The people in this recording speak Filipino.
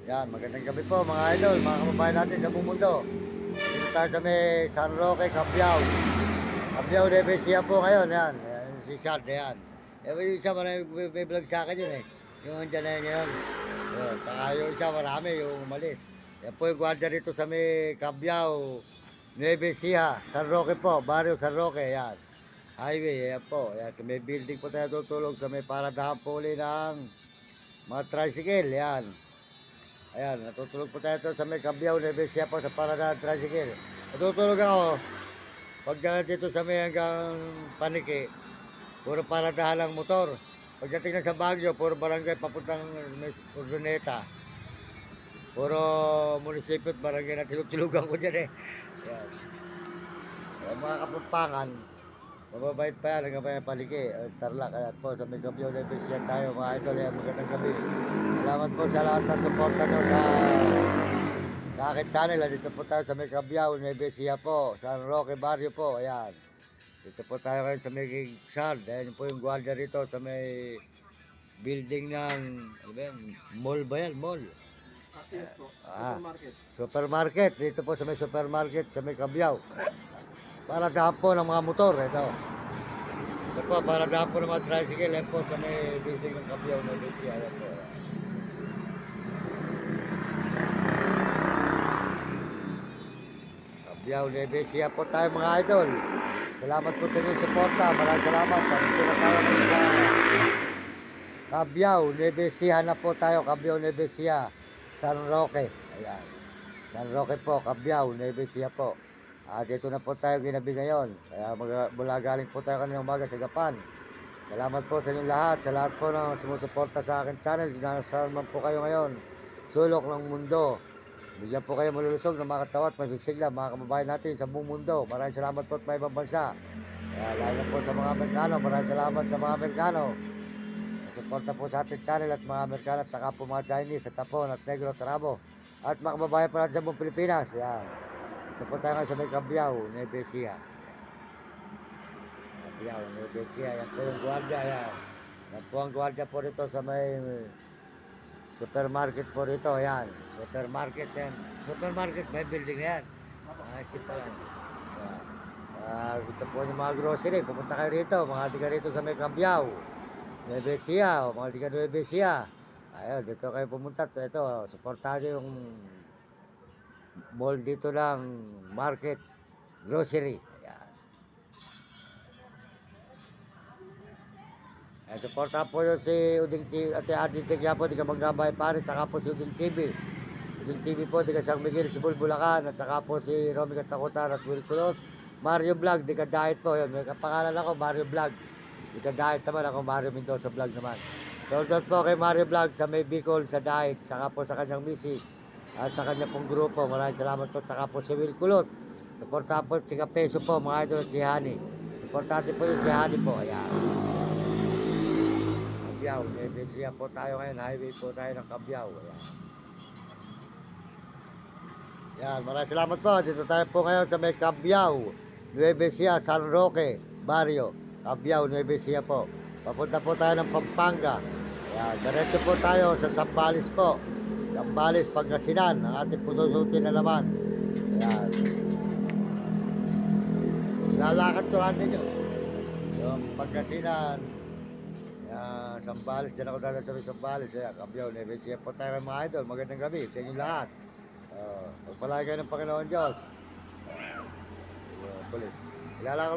Yan, magandang gabi po mga idol, mga kababayan natin sa buong mundo. Dito tayo sa may San Roque, Cabiao. Cabiao de Besia po ngayon, yan. Yan si Shard, yan. Yung isa may vlog sa akin yun eh. Yung andyan na yun. Yun. Saka yung isa marami, yung umalis. Yan po yung gwardiya rito sa may Cabiao, Nueva Ecija, San Roque po, Barrio San Roque, yan. Highway, yan po. Yan, sa may building po tayo tutulog sa may paradahan po uli ng mga tricycle, yan. Ayan, natutulog po tayo sa may Cabiao, Nevesia po sa Parada Tricycle. Natutulog ako, pagka dito sa may hanggang Paniki, puro paradahan lang motor. Pagdating na sa Baguio, puro barangay papuntang Urdaneta. Puro munisipyo at barangay na tinutulugan ko dyan eh. Ayan. Ayan, mga kapampangan, mababait pa yan, hanggang pa yan Paniki. Tarlac, ayan po sa may Cabiao, Nevesia tayo mga idol. Ayan, magandang gabi. Salamat po sa lahat ng suporta nyo sa aking channel. Dito po tayo sa may Cabiao, Nueva Ecija po, San Roque Barrio po, ayan. Dito po tayo ngayon sa may Shard. Ayan po yung gwardiya rito sa may building ng, ano ba yan? Mall ba yan? Mall. Yes po. Ah, Supermarket. supermarket. Dito po sa may supermarket, sa may Cabiao. Para dahan po ng mga motor, ito. Ito po, para dahan po ng mga tricycle. Ayan po sa may building ng Cabiao, Nueva Ecija. Ayan po. Cabiao, Nueva Ecija po tayo mga idol. Salamat po sa inyong suporta. Maraming salamat. Dito na tayo ngayon sa Cabiao, Nueva Ecija na po tayo. Cabiao, Nueva Ecija, San Roque. Ayan. San Roque po, Cabiao, Nueva Ecija po. Dito na po tayo ginabi ngayon. Kaya mula galing po tayo kanina umaga sa Gapan. Salamat po sa inyong lahat. Sa lahat po na sumusuporta sa akin channel. Saan man po kayo ngayon. Sulok ng mundo. Bigyan po kayo malulusog ng mga katawa at masisigla, mga kababayan natin sa buong mundo. Maraming salamat po at may ibang bansa. Kaya lalo po sa mga Amerikano, maraming salamat sa mga Amerikano. Suporta po sa ating channel at mga Amerikano at saka po mga Chinese at Tapon at Negro Tarabo. At mga kababayan po natin sa buong Pilipinas. Yan. Ito po tayo sa may Cabiao, Nueva Ecija. Cabiao, Nueva Ecija. Yan po yung gwardiya. Yan. Yan po ang gwardiya po rito sa may supermarket po rito, yan. Supermarket yan. Supermarket, may building na yan. Skip pa lang. Ito po yung mga grocery. Pupunta kayo rito. Mga tiga rito sa may Cabiao. Nueva Ecija. Mga tiga Nueva Ecija. Ayun, dito kayo pumunta. Ito, supportahan nyo yung mall dito ng market. Grocery. Ayan. Supportahan po yun si Uding TV, Ate Adi Tigyapo, di ka Manggabay Pare, tsaka po si Uding TV. Uding TV po, di ka San Miguel, si Bulbulacan, at tsaka po si Romy Katakutan at Will Kulot. Mario Vlog, di ka Diet po, yun, may kapangalan ako, Mario Vlog. Di ka Diet naman, ako Mario Mendoza Vlog naman. Shoutout po kay Mario Vlog sa may Bicol, sa Diet, tsaka po sa kanyang misis, at sa kanyang pong grupo. Maraming salamat po, tsaka po si Will Kulot. Supportahan po si Kapeso po, mga idol at si Hani. Supportahan po yung si Hani po, ayan. Cabiao, Nueva Ecija po tayo ngayon, highway po tayo ng Cabiao. Ayan. Yan, maraming salamat po. Dito tayo po ngayon sa may Cabiao, Nueva Ecija, San Roque, Barrio, Cabiao, Nueva Ecija po. Papunta po tayo ng Pampanga. Ayan, diretso po tayo sa Zambales po. Zambales, Pangasinan, ang ating pususutin na naman. Ayan. Lalakad ko natin yun. Yung Pangasinan, Zambales, dyan ako dadaan sa Zambales. Cabiao, Nueva Ecija po tayo mga idol. Magandang gabi sa inyong lahat. Pagpalagi kayo ng Panginoon Diyos. Police. Ilala ko